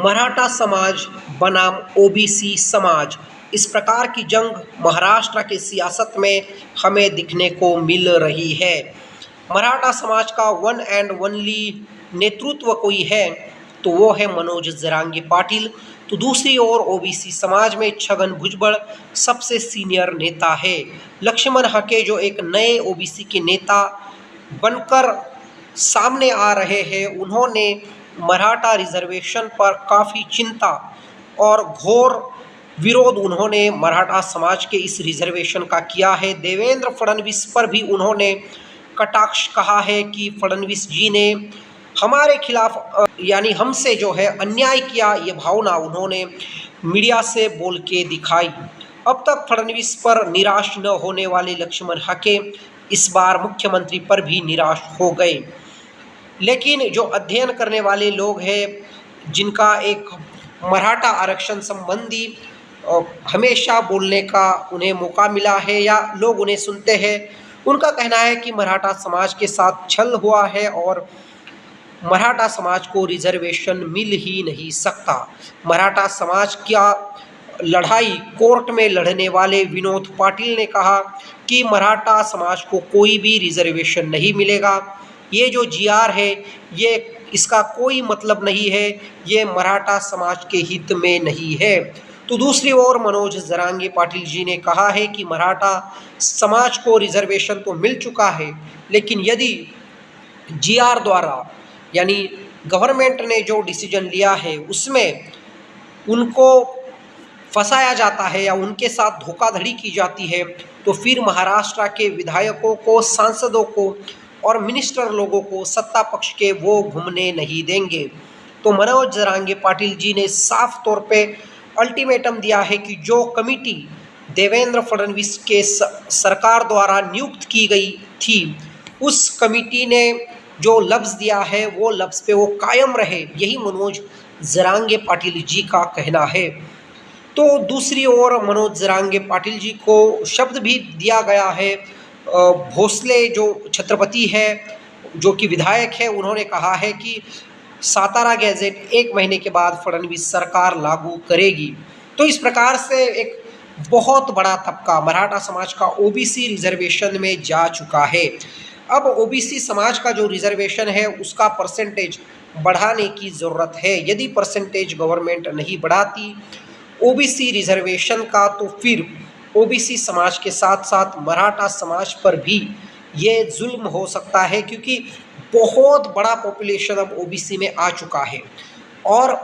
मराठा समाज बनाम ओबीसी समाज, इस प्रकार की जंग महाराष्ट्र की सियासत में हमें दिखने को मिल रही है। मराठा समाज का वन एंड ओनली नेतृत्व कोई है तो वो है मनोज जरांगी पाटिल। तो दूसरी ओर ओबीसी समाज में छगन भुजबल सबसे सीनियर नेता है। लक्ष्मण हके जो एक नए ओबीसी के नेता बनकर सामने आ रहे हैं, उन्होंने मराठा रिजर्वेशन पर काफ़ी चिंता और घोर विरोध उन्होंने मराठा समाज के इस रिजर्वेशन का किया है। देवेंद्र फडणवीस पर भी उन्होंने कटाक्ष कहा है कि फडणवीस जी ने हमारे खिलाफ यानी हमसे जो है अन्याय किया, ये भावना उन्होंने मीडिया से बोल के दिखाई। अब तक फडणवीस पर निराश न होने वाले लक्ष्मण हके इस बार मुख्यमंत्री पर भी निराश हो गए। लेकिन जो अध्ययन करने वाले लोग हैं, जिनका एक मराठा आरक्षण संबंधी हमेशा बोलने का उन्हें मौका मिला है या लोग उन्हें सुनते हैं, उनका कहना है कि मराठा समाज के साथ छल हुआ है और मराठा समाज को रिजर्वेशन मिल ही नहीं सकता। मराठा समाज का लड़ाई कोर्ट में लड़ने वाले विनोद पाटिल ने कहा कि मराठा समाज को कोई भी रिजर्वेशन नहीं मिलेगा। ये जो जीआर है, ये इसका कोई मतलब नहीं है, ये मराठा समाज के हित में नहीं है। तो दूसरी ओर मनोज जरांगी पाटिल जी ने कहा है कि मराठा समाज को रिजर्वेशन तो मिल चुका है, लेकिन यदि जीआर द्वारा यानी गवर्नमेंट ने जो डिसीजन लिया है उसमें उनको फंसाया जाता है या उनके साथ धोखाधड़ी की जाती है, तो फिर महाराष्ट्र के विधायकों को, सांसदों को और मिनिस्टर लोगों को सत्ता पक्ष के वो घूमने नहीं देंगे। तो मनोज जरांगी पाटिल जी ने साफ तौर पे अल्टीमेटम दिया है कि जो कमिटी देवेंद्र फडणवीस के सरकार द्वारा नियुक्त की गई थी, उस कमिटी ने जो लफ्ज़ दिया है वो लफ्ज़ पे वो कायम रहे, यही मनोज जरांगी पाटिल जी का कहना है। तो दूसरी ओर मनोज जरांगी पाटिल जी को शब्द भी दिया गया है। भोसले जो छत्रपति है, जो कि विधायक है, उन्होंने कहा है कि सातारा गैजेट 1 महीने के बाद फडणवीस सरकार लागू करेगी। तो इस प्रकार से एक बहुत बड़ा तबका मराठा समाज का ओबीसी रिजर्वेशन में जा चुका है। अब ओबीसी समाज का जो रिजर्वेशन है उसका परसेंटेज बढ़ाने की ज़रूरत है। यदि परसेंटेज गवर्नमेंट नहीं बढ़ाती ओबीसी रिजर्वेशन का, तो फिर ओबीसी समाज के साथ साथ मराठा समाज पर भी ये जुल्म हो सकता है, क्योंकि बहुत बड़ा पॉपुलेशन अब ओबीसी में आ चुका है और